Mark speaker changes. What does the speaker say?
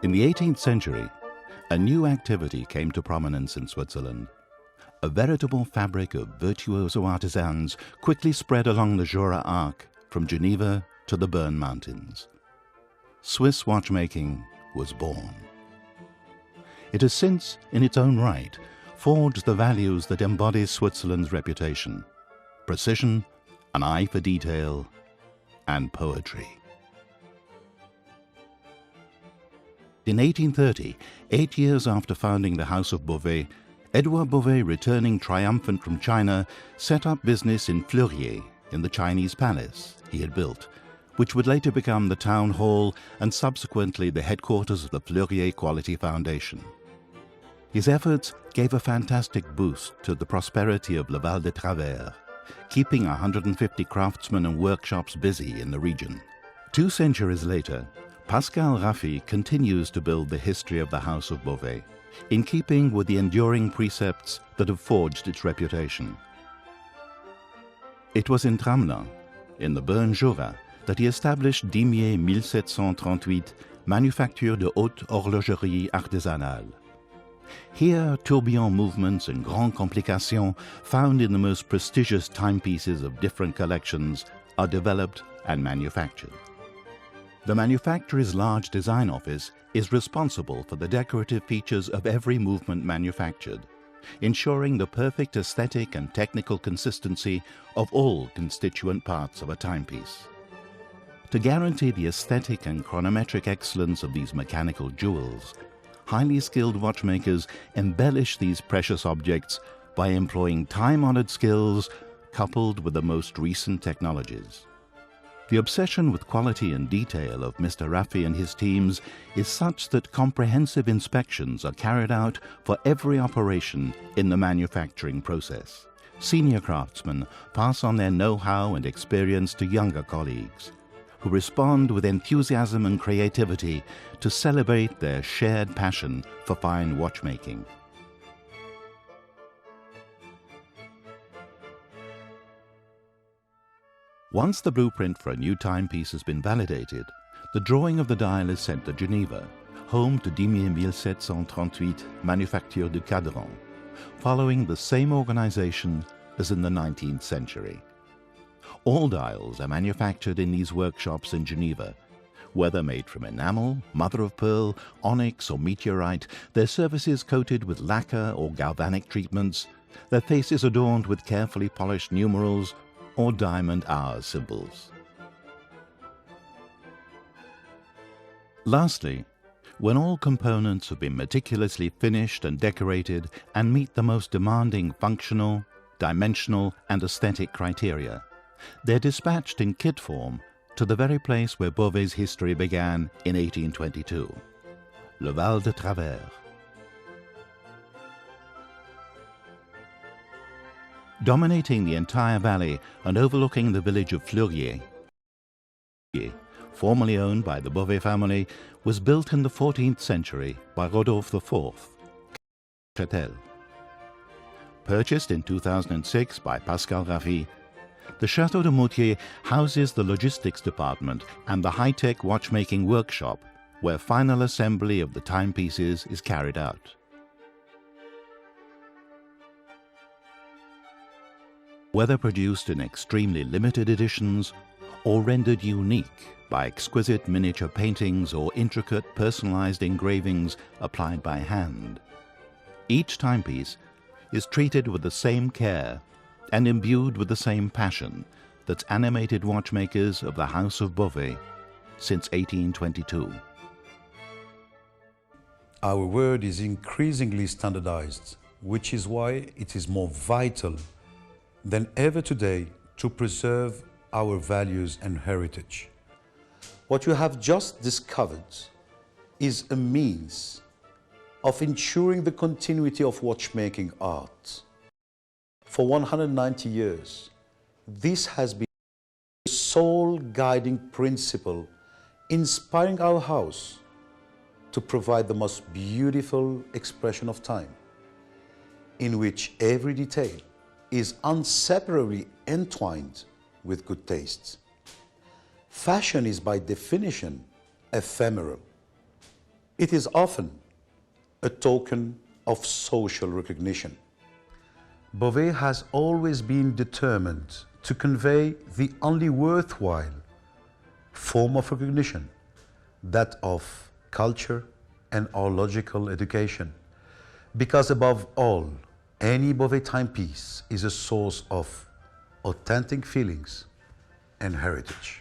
Speaker 1: In the 18th century, a new activity came to prominence in Switzerland. A veritable fabric of virtuoso artisans quickly spread along the Jura Arc from Geneva to the Bern Mountains. Swiss watchmaking was born. It has since, in its own right, forged the values that embody Switzerland's reputation: precision, an eye for detail, and poetry. In 1830, 8 years after founding the House of Beauvais, Edouard Beauvais, returning triumphant from China, set up business in Fleurier, in the Chinese palace he had built, which would later become the town hall and subsequently the headquarters of the Fleurier Quality Foundation. His efforts gave a fantastic boost to the prosperity of Le Val de Travers, keeping 150 craftsmen and workshops busy in the region. 2 centuries later, Pascal Raffi continues to build the history of the House of Beauvais, in keeping with the enduring precepts that have forged its reputation. It was in Tramelan, in the Bern Jura, that he established Dimier 1738, Manufacture de Haute Horlogerie Artisanale. Here, tourbillon movements and grandes complications, found in the most prestigious timepieces of different collections, are developed and manufactured. The manufacturer's large design office is responsible for the decorative features of every movement manufactured, ensuring the perfect aesthetic and technical consistency of all constituent parts of a timepiece. To guarantee the aesthetic and chronometric excellence of these mechanical jewels, highly skilled watchmakers embellish these precious objects by employing time-honored skills coupled with the most recent technologies. The obsession with quality and detail of Mr. Raffi and his teams is such that comprehensive inspections are carried out for every operation in the manufacturing process. Senior craftsmen pass on their know-how and experience to younger colleagues, who respond with enthusiasm and creativity to celebrate their shared passion for fine watchmaking. Once the blueprint for a new timepiece has been validated, the drawing of the dial is sent to Geneva, home to Dimier 1738 Manufacture du Cadran, following the same organization as in the 19th century. All dials are manufactured in these workshops in Geneva. Whether made from enamel, mother of pearl, onyx or meteorite, their surfaces coated with lacquer or galvanic treatments, their faces adorned with carefully polished numerals or diamond hour symbols. Lastly, when all components have been meticulously finished and decorated and meet the most demanding functional, dimensional and aesthetic criteria, they're dispatched in kit form to the very place where Beauvais's history began in 1822, Le Val de Travers. Dominating the entire valley and overlooking the village of Fleurier, formerly owned by the Beauvais family, was built in the 14th century by Rodolphe IV, Chateau. Purchased in 2006 by Pascal Raffi, the Chateau De Muttie houses the logistics department and the high-tech watchmaking workshop, where final assembly of the timepieces is carried out. Whether produced in extremely limited editions or rendered unique by exquisite miniature paintings or intricate personalized engravings applied by hand, each timepiece is treated with the same care and imbued with the same passion that's animated watchmakers of the House of Beauvais since 1822.
Speaker 2: Our world is increasingly standardized, which is why it is more vital than ever today to preserve our values and heritage. What you have just discovered is a means of ensuring the continuity of watchmaking art. For 190 years, this has been the sole guiding principle inspiring our house to provide the most beautiful expression of time, in which every detail is inseparably entwined with good taste. Fashion is by definition ephemeral. It is often a token of social recognition. BOVET has always been determined to convey the only worthwhile form of recognition, that of culture and horological education, because above all, any BOVET timepiece is a source of authentic feelings and heritage.